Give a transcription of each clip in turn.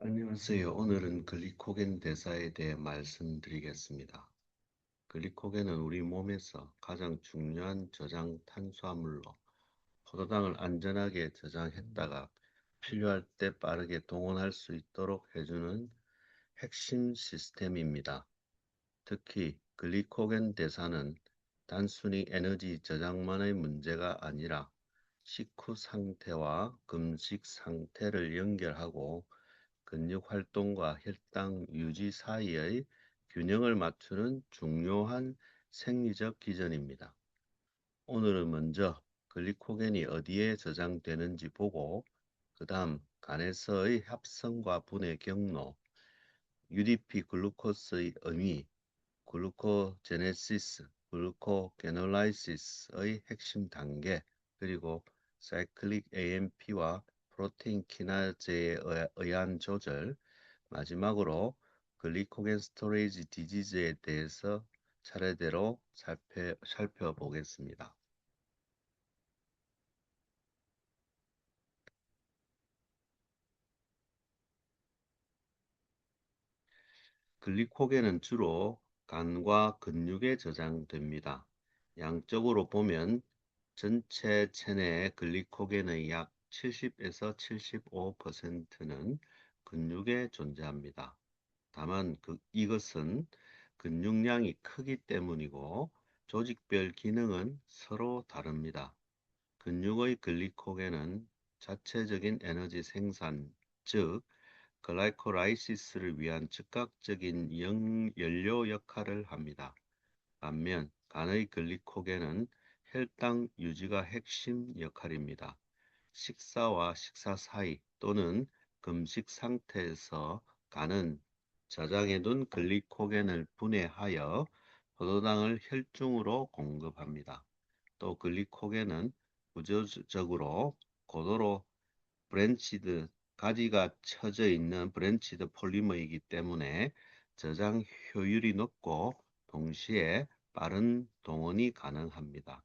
안녕하세요. 오늘은 글리코겐 대사에 대해 말씀드리겠습니다. 글리코겐은 우리 몸에서 가장 중요한 저장 탄수화물로 포도당을 안전하게 저장했다가 필요할 때 빠르게 동원할 수 있도록 해주는 핵심 시스템입니다. 특히 글리코겐 대사는 단순히 에너지 저장만의 문제가 아니라 식후 상태와 금식 상태를 연결하고 근육 활동과 혈당 유지 사이의 균형을 맞추는 중요한 생리적 기전입니다. 오늘은 먼저 글리코겐이 어디에 저장되는지 보고 그 다음 간에서의 합성과 분해 경로, UDP 글루코스의 의미, 글루코제네시스, 글루코게놀라이시스의 핵심 단계, 그리고 사이클릭 AMP와 프로테인 키나제에 의한 조절, 마지막으로 글리코겐 스토리지 디지즈에 대해서 차례대로 살펴보겠습니다. 글리코겐은 주로 간과 근육에 저장됩니다. 양적으로 보면 전체 체내의 글리코겐의 약 70에서 75%는 근육에 존재합니다. 다만 이것은 근육량이 크기 때문이고 조직별 기능은 서로 다릅니다. 근육의 글리코겐은 자체적인 에너지 생산, 즉 글라이콜라이시스를 위한 즉각적인 연료 역할을 합니다. 반면 간의 글리코겐은 혈당 유지가 핵심 역할입니다. 식사와 식사 사이 또는 금식 상태에서 간은 저장해둔 글리코겐을 분해하여 포도당을 혈중으로 공급합니다. 또 글리코겐은 구조적으로 고도로 브랜치드, 가지가 쳐져 있는 브랜치드 폴리머이기 때문에 저장 효율이 높고 동시에 빠른 동원이 가능합니다.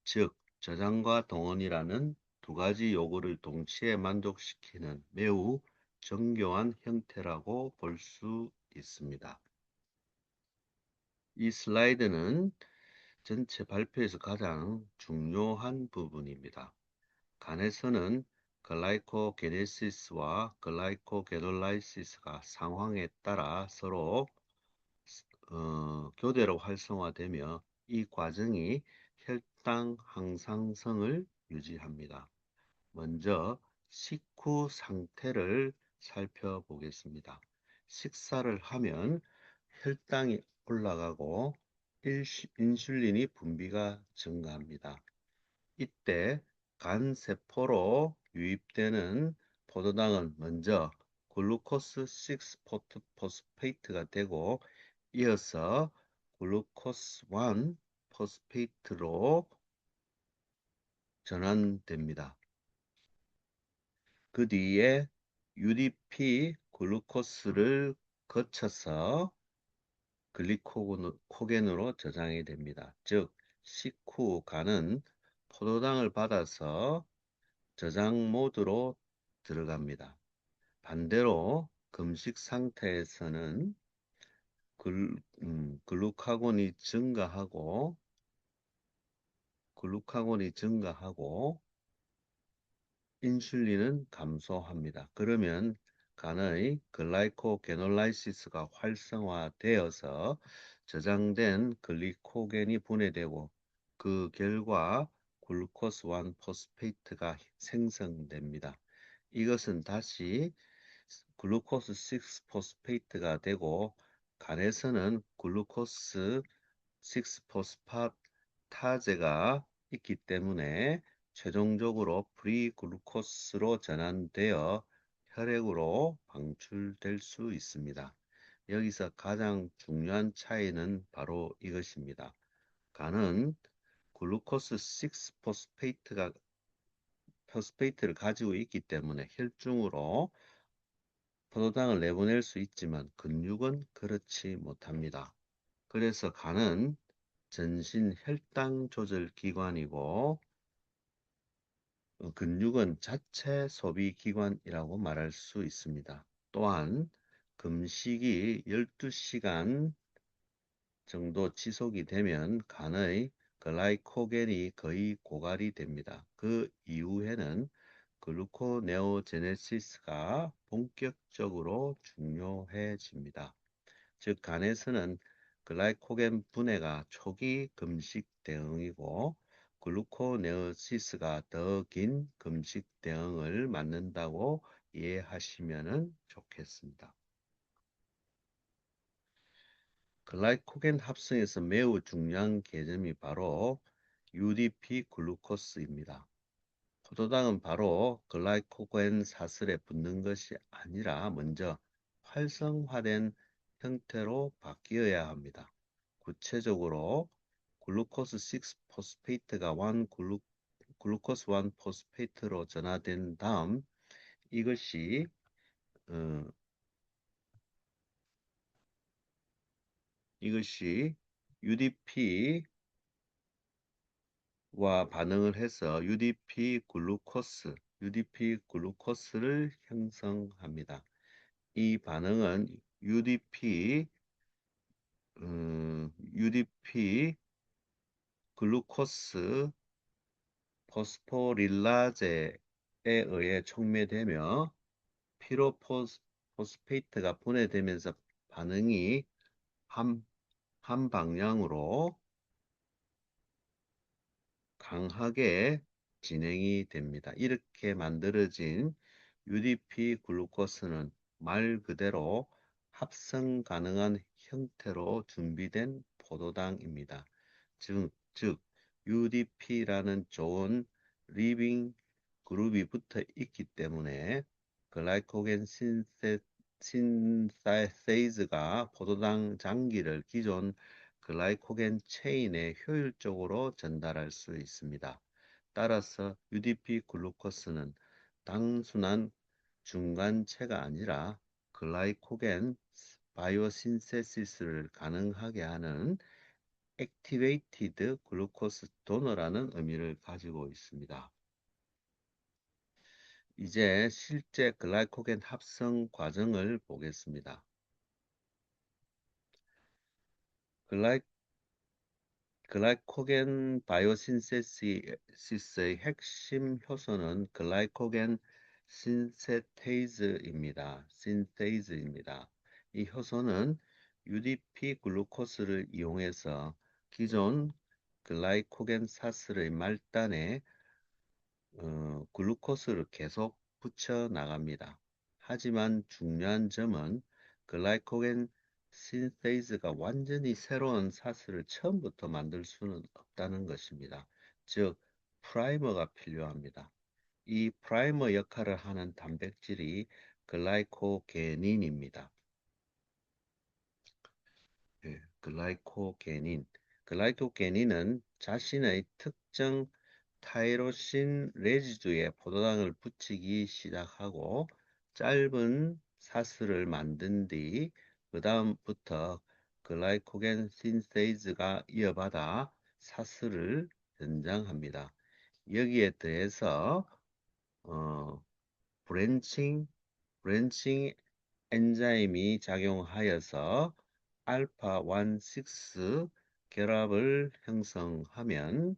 즉, 저장과 동원이라는 두 가지 요구를 동시에 만족시키는 매우 정교한 형태라고 볼 수 있습니다. 이 슬라이드는 전체 발표에서 가장 중요한 부분입니다. 간에서는 글라이코게네시스와 글라이코게놀라이시스가 상황에 따라 서로 교대로 활성화되며 이 과정이 혈당 항상성을 유지합니다. 먼저 식후 상태를 살펴보겠습니다. 식사를 하면 혈당이 올라가고 인슐린이 분비가 증가합니다. 이때 간 세포로 유입되는 포도당은 먼저 글루코스 6포스페이트가 되고 이어서 글루코스 1 포스페이트로 전환됩니다. 그 뒤에 UDP 글루코스를 거쳐서 글리코겐으로 저장이 됩니다. 즉, 식후 간은 포도당을 받아서 저장 모드로 들어갑니다. 반대로 금식 상태에서는 글루카곤이 증가하고 인슐린은 감소합니다. 그러면 간의 글라이코게놀라이시스가 활성화되어서 저장된 글리코겐이 분해되고 그 결과 글루코스 1 포스페이트가 생성됩니다. 이것은 다시 글루코스 6 포스페이트가 되고 간에서는 글루코스 6 포스파타제가 있기 때문에 최종적으로 프리글루코스로 전환되어 혈액으로 방출될 수 있습니다. 여기서 가장 중요한 차이는 바로 이것입니다. 간은 글루코스 6 포스페이트를 가지고 있기 때문에 혈중으로 포도당을 내보낼 수 있지만 근육은 그렇지 못합니다. 그래서 간은 전신 혈당 조절 기관이고 근육은 자체 소비 기관이라고 말할 수 있습니다. 또한 금식이 12시간 정도 지속이 되면 간의 글라이코겐이 거의 고갈이 됩니다. 그 이후에는 글루코네오제네시스가 본격적으로 중요해집니다. 즉, 간에서는 글라이코겐 분해가 초기 금식 대응이고 글루코네오시스가 더 긴 금식 대응을 맡는다고 이해하시면 좋겠습니다. 글라이코겐 합성에서 매우 중요한 개념이 바로 UDP 글루코스입니다. 포도당은 바로 글라이코겐 사슬에 붙는 것이 아니라 먼저 활성화된 형태로 바뀌어야 합니다. 구체적으로 글루코스 6 포스페이트가 글루코스 1 포스페이트로 전화된 다음 이것이 어, 이것이 UDP 와 반응을 해서 UDP 글루코스를 형성합니다. 이 반응은 UDP 글루코스 포스포릴라제에 의해 촉매되며 피로포스페이트가 분해되면서 반응이 한, 한 방향으로 강하게 진행이 됩니다. 이렇게 만들어진 UDP 글루코스는 말 그대로 합성 가능한 형태로 준비된 포도당입니다. 즉 UDP라는 좋은 리빙 그룹이 붙어 있기 때문에 글라이코겐 신세이즈가 포도당 장기를 기존 글라이코겐 체인에 효율적으로 전달할 수 있습니다. 따라서 UDP 글루코스는 단순한 중간체가 아니라 글라이코겐 바이오신세시스를 가능하게 하는 액티베이티드 글루코스 도너라는 의미를 가지고 있습니다. 이제 실제 글라이코겐 합성 과정을 보겠습니다. 글라이, 글라이코겐 바이오신세시스의 핵심 효소는 글라이코겐 신세테이즈입니다. 이 효소는 UDP 글루코스를 이용해서 기존 글라이코겐 사슬의 말단에 글루코스를 계속 붙여 나갑니다. 하지만 중요한 점은 글라이코겐 신세이즈가 완전히 새로운 사슬을 처음부터 만들 수는 없다는 것입니다. 즉, 프라이머가 필요합니다. 이 프라이머 역할을 하는 단백질이 글라이코게닌입니다. 글라이코게닌. 글라이코게닌은 자신의 특정 타이로신 레지두에 포도당을 붙이기 시작하고 짧은 사슬을 만든 뒤 그 다음부터 글라이코겐 신세이즈가 이어받아 사슬을 연장합니다. 여기에 더해서 어, 브랜칭, 브랜칭 엔자임이 작용하여서 알파 1,6 결합을 형성하면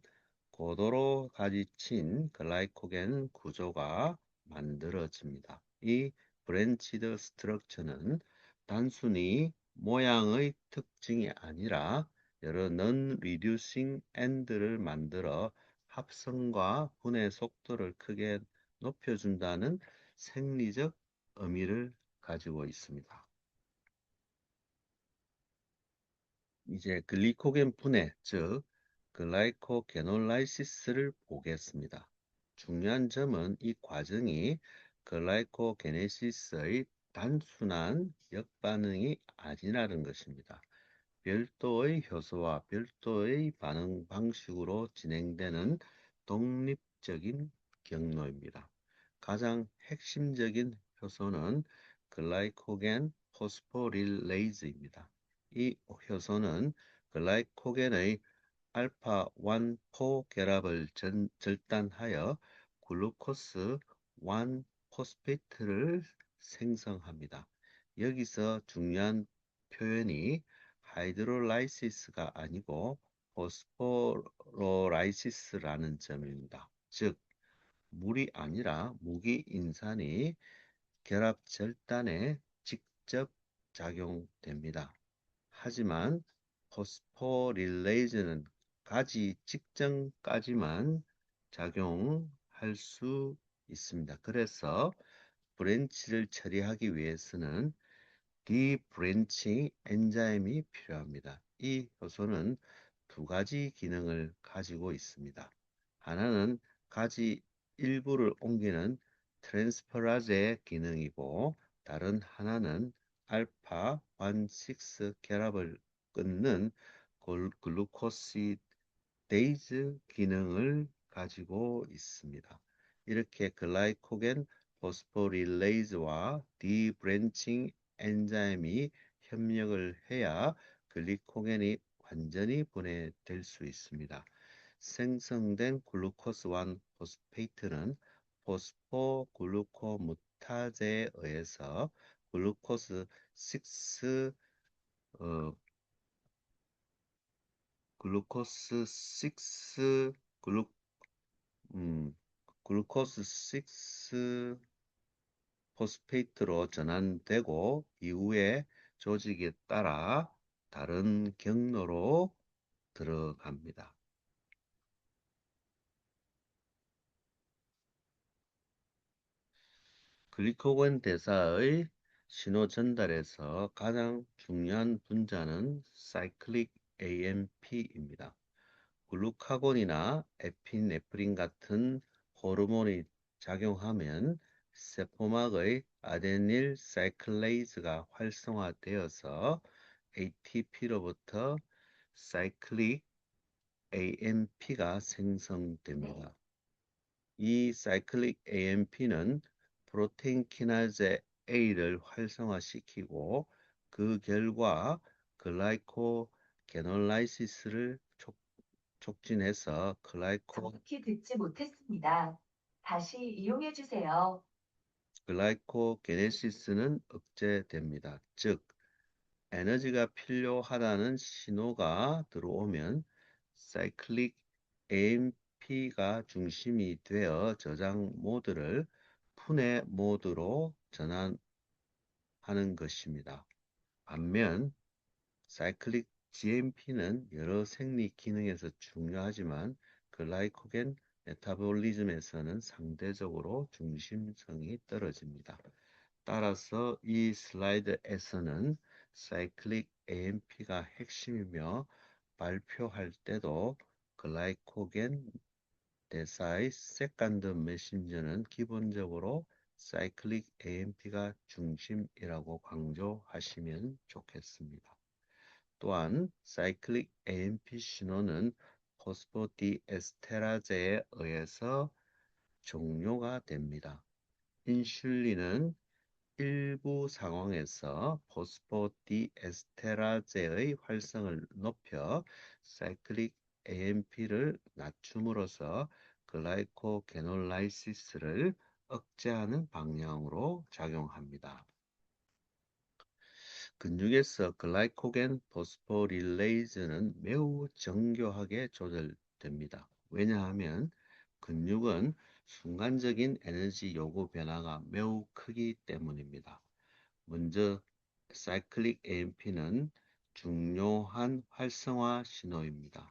고도로 가지친 글라이코겐 구조가 만들어집니다. 이 브랜치드 스트럭처는 단순히 모양의 특징이 아니라 여러 non-reducing end를 만들어 합성과 분해 속도를 크게 높여준다는 생리적 의미를 가지고 있습니다. 이제 글리코겐 분해, 즉 글라이코게놀라이시스를 보겠습니다. 중요한 점은 이 과정이 글라이코게네시스의 단순한 역반응이 아니라는 것입니다. 별도의 효소와 별도의 반응 방식으로 진행되는 독립적인 경로입니다. 가장 핵심적인 효소는 글라이코겐 포스포릴레이즈입니다. 이 효소는 글라이코겐의 알파 1포 결합을 절단하여 글루코스 1 포스페이트를 생성합니다. 여기서 중요한 표현이 하이드롤라이시스가 아니고 포스포로라이시스라는 점입니다. 즉, 물이 아니라 무기인산이 결합 절단에 직접 작용됩니다. 하지만 포스포릴레이즈는 가지 직전까지만 작용할 수 있습니다. 그래서 브랜치를 처리하기 위해서는 디브랜칭 엔자임이 필요합니다. 이 효소는 두 가지 기능을 가지고 있습니다. 하나는 가지 일부를 옮기는 트랜스퍼라제 기능이고, 다른 하나는 알파 1,6 결합을 끊는 글루코시데이즈 기능을 가지고 있습니다. 이렇게 글라이코겐 포스포릴레이즈와 디브랜칭 엔자임이 협력을 해야 글리코겐이 완전히 분해될 수 있습니다. 생성된 글루코스 1 포스페이트는 포스포글루코무타제에 의해서 글루코스 6 어, 글루코스 6 글루 음, 글루코스 6 포스페이트로 전환되고 이후에 조직에 따라 다른 경로로 들어갑니다. 글리코겐 대사의 신호 전달에서 가장 중요한 분자는 사이클릭 AMP입니다. 글루카곤이나 에피네프린 같은 호르몬이 작용하면 세포막의 아데닐 사이클레이즈가 활성화되어서 ATP로부터 사이클릭 AMP가 생성됩니다. 이 사이클릭 AMP는 프로테인 키나제 A를 활성화시키고 그 결과 글라이코게놀라이시스를 촉진해서 정확히 듣지 못했습니다. 다시 이용해 주세요. 글라이코게네시스는 억제됩니다. 즉, 에너지가 필요하다는 신호가 들어오면 사이클릭 AMP가 중심이 되어 저장 모드를 분해 모드로 전환하는 것입니다. 반면 사이클릭 GMP는 여러 생리 기능에서 중요하지만 글라이코겐 메타볼리즘에서는 상대적으로 중심성이 떨어집니다. 따라서 이 슬라이드에서는 사이클릭 AMP가 핵심이며 발표할 때도 글라이코겐 대사의 세컨드 메신저는 기본적으로 사이클릭 AMP가 중심이라고 강조하시면 좋겠습니다. 또한 사이클릭 AMP 신호는 포스포디에스테라제에 의해서 종료가 됩니다. 인슐린은 일부 상황에서 포스포디에스테라제의 활성을 높여 사이클릭 AMP를 낮춤으로써 글라이코게놀라이시스를 억제하는 방향으로 작용합니다. 근육에서 글라이코겐 포스포릴레이즈는 매우 정교하게 조절됩니다. 왜냐하면 근육은 순간적인 에너지 요구 변화가 매우 크기 때문입니다. 먼저 사이클릭 AMP는 중요한 활성화 신호입니다.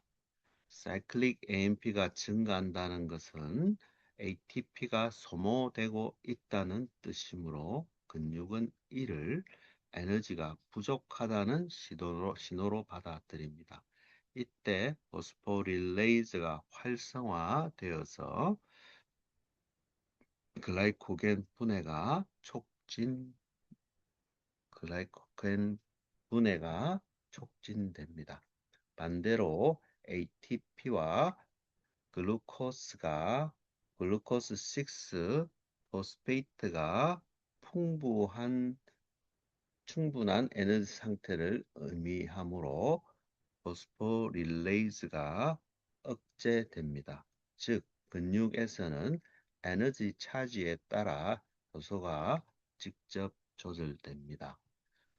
사이클릭 AMP가 증가한다는 것은 ATP가 소모되고 있다는 뜻이므로 근육은 이를 에너지가 부족하다는 신호로 받아들입니다. 이때 포스포릴레이즈가 활성화되어서 글라이코겐 분해가 촉진 글라이코겐 분해가 촉진됩니다. 반대로 ATP와 글루코스 6 포스페이트가 충분한 에너지 상태를 의미하므로 포스포릴레이즈가 억제됩니다. 즉, 근육에서는 에너지 차지에 따라 효소가 직접 조절됩니다.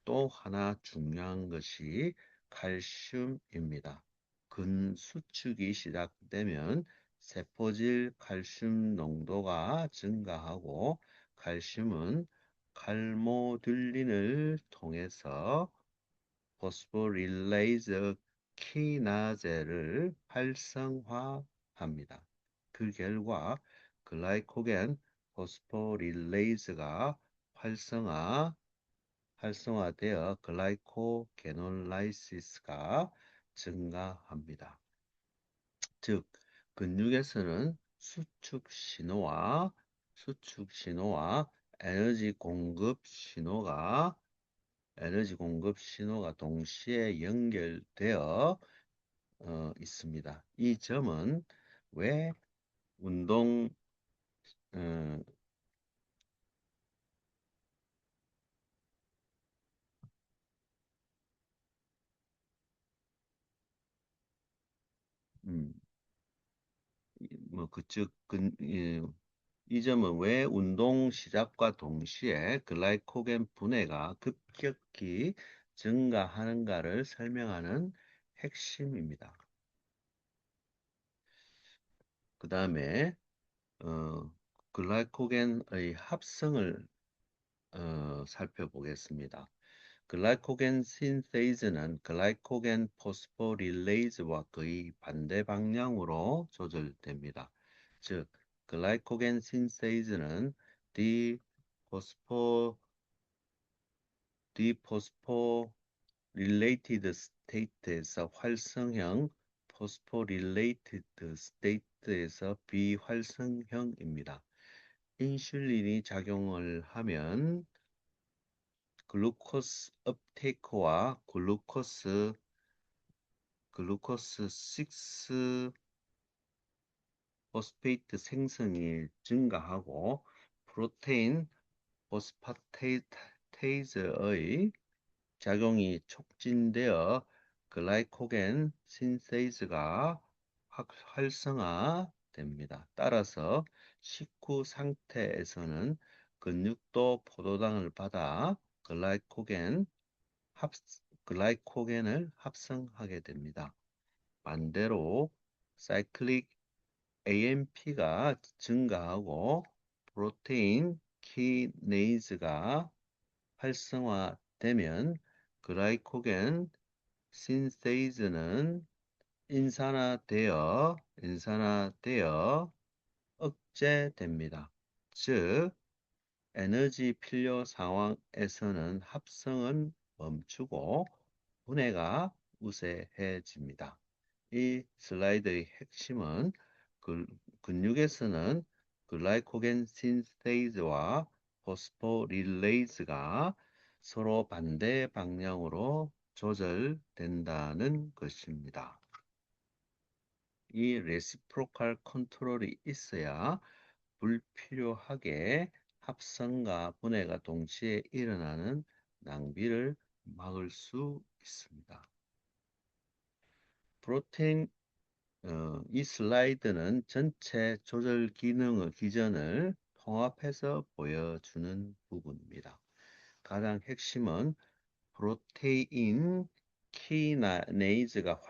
또 하나 중요한 것이 칼슘입니다. 근수축이 시작되면 세포질 칼슘 농도가 증가하고 칼슘은 칼모듈린을 통해서 포스포릴레이즈 키나제를 활성화합니다. 그 결과 글라이코겐 포스포릴레이즈가 활성화되어 글라이코게놀라이시스가 증가합니다. 즉, 근육에서는 수축 신호와 에너지 공급 신호가 동시에 연결되어 있습니다. 이 점은 왜 운동 어, 음, 뭐 그쪽 이 점은 왜 운동 시작과 동시에 글라이코겐 분해가 급격히 증가하는가를 설명하는 핵심입니다. 그 다음에 글라이코겐의 합성을 살펴보겠습니다. 글라이코겐 신세이즈는 글라이코겐 포스포릴레이즈와 거의 반대 방향으로 조절됩니다. 즉, 글라이코겐 신세이즈는 디포스포 디포스포릴레이티드 스테이트에서 활성형, 포스포릴레이티드 스테이트에서 비활성형입니다. 인슐린이 작용을 하면 글루코스 업테이크와 글루코스 6 포스페이트 생성이 증가하고 프로테인 포스파테이즈의 작용이 촉진되어 글라이코겐 신세이즈가 활성화됩니다. 따라서 식후 상태에서는 근육도 포도당을 받아 합, 글라이코겐을 합성하게 됩니다. 반대로 사이클릭 AMP가 증가하고 프로테인 키네이즈가 활성화되면 글라이코겐 신세이즈는 인산화되어 억제됩니다. 즉, 에너지 필요 상황에서는 합성은 멈추고 분해가 우세해집니다. 이 슬라이드의 핵심은 근- 근육에서는 글라이코겐 신세이즈와 포스포릴레이즈가 서로 반대 방향으로 조절된다는 것입니다. 이 레시프로칼 컨트롤이 있어야 불필요하게 합성과 분해가 동시에 일어나는 낭비를 막을 수 있습니다. 프로테인 이 슬라이드는 전체 조절 기전을 통합해서 보여주는 부분입니다. 가장 핵심은 프로테인 키네이즈가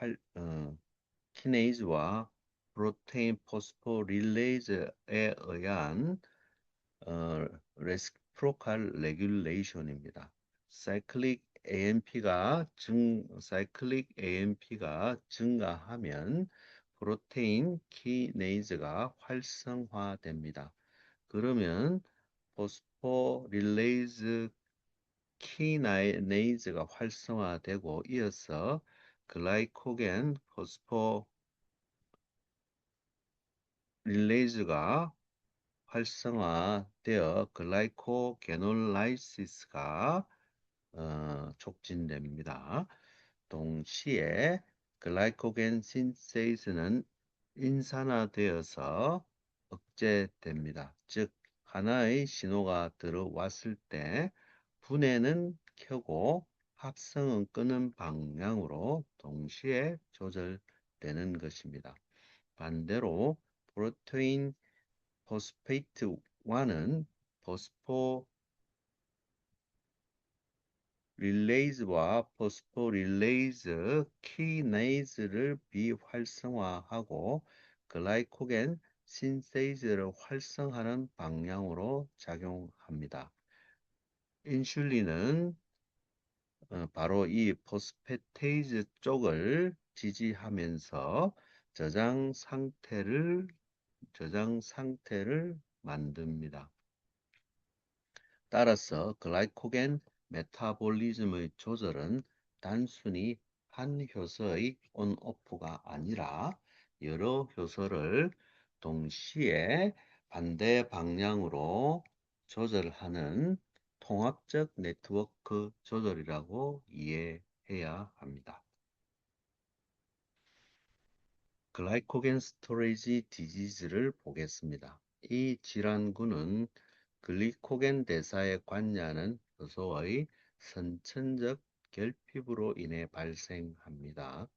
키네이즈와 프로테인 포스포릴레이즈에 의한 레시프로칼 레귤레이션입니다. 사이클릭 AMP가 증가하면 프로테인 키네이즈가 활성화됩니다. 그러면 포스포릴레이즈 키네이즈가 활성화되고 이어서 글라이코겐 포스포릴레이즈가 활성화되어 글라이코게놀라이시스가 촉진됩니다. 동시에 글라이코겐 신세이즈는 인산화되어서 억제됩니다. 즉, 하나의 신호가 들어왔을 때 분해는 켜고 합성은 끄는 방향으로 동시에 조절되는 것입니다. 반대로 프로테인 포스페이트 1은 포스포 릴레이즈와 포스포릴레이즈 키네이즈를 비활성화하고 글라이코겐 신세이즈를 활성화하는 방향으로 작용합니다. 인슐린은 바로 이 포스페테이즈 쪽을 지지하면서 저장 상태를 만듭니다. 따라서 글라이코겐 메타볼리즘의 조절은 단순히 한 효소의 온오프가 아니라 여러 효소를 동시에 반대 방향으로 조절하는 통합적 네트워크 조절이라고 이해해야 합니다. 글라이코겐 스토리지 디지즈를 보겠습니다. 이 질환군은 글리코겐 대사에 관여하는 효소의 선천적 결핍으로 인해 발생합니다.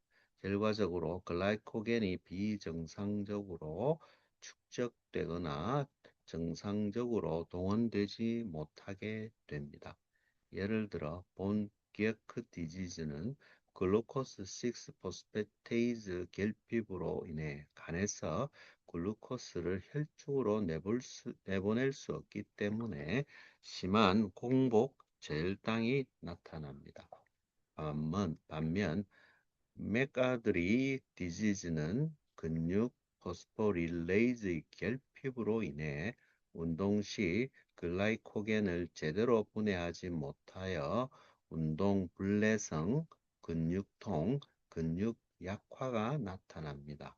결과적으로 글라이코겐이 비정상적으로 축적되거나 정상적으로 동원되지 못하게 됩니다. 예를 들어 본 기어크 디지즈는 글루코스 6 포스페테이즈 결핍으로 인해 간에서 글루코스를 혈중으로 내보낼 수 없기 때문에 심한 공복 저혈당이 나타납니다. 반면 맥아드리 디지즈는 근육 포스포릴레이즈의 결핍으로 인해 운동 시 글라이코겐을 제대로 분해하지 못하여 운동 불내성, 근육통, 근육 약화가 나타납니다.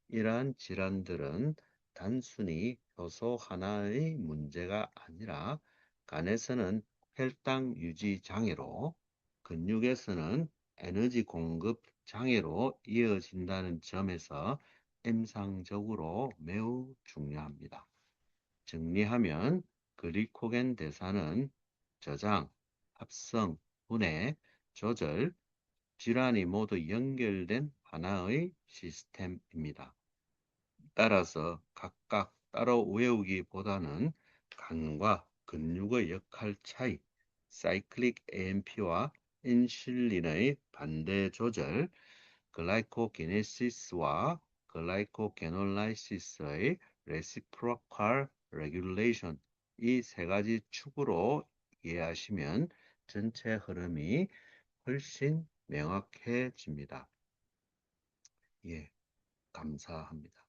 이러한 질환들은 단순히 효소 하나의 문제가 아니라 간에서는 혈당 유지 장애로, 근육에서는 에너지 공급 장애로 이어진다는 점에서 임상적으로 매우 중요합니다. 정리하면 글리코겐 대사는 저장, 합성, 분해, 조절, 질환이 모두 연결된 하나의 시스템입니다. 따라서 각각 따로 외우기보다는 간과 근육의 역할 차이, 사이클릭 AMP와 인슐린의 반대 조절, 글라이코게네시스와 글라이코게놀라이시스의 레시프로칼 레귤레이션 이 세 가지 축으로 이해하시면 전체 흐름이 훨씬 명확해집니다. 예, 감사합니다.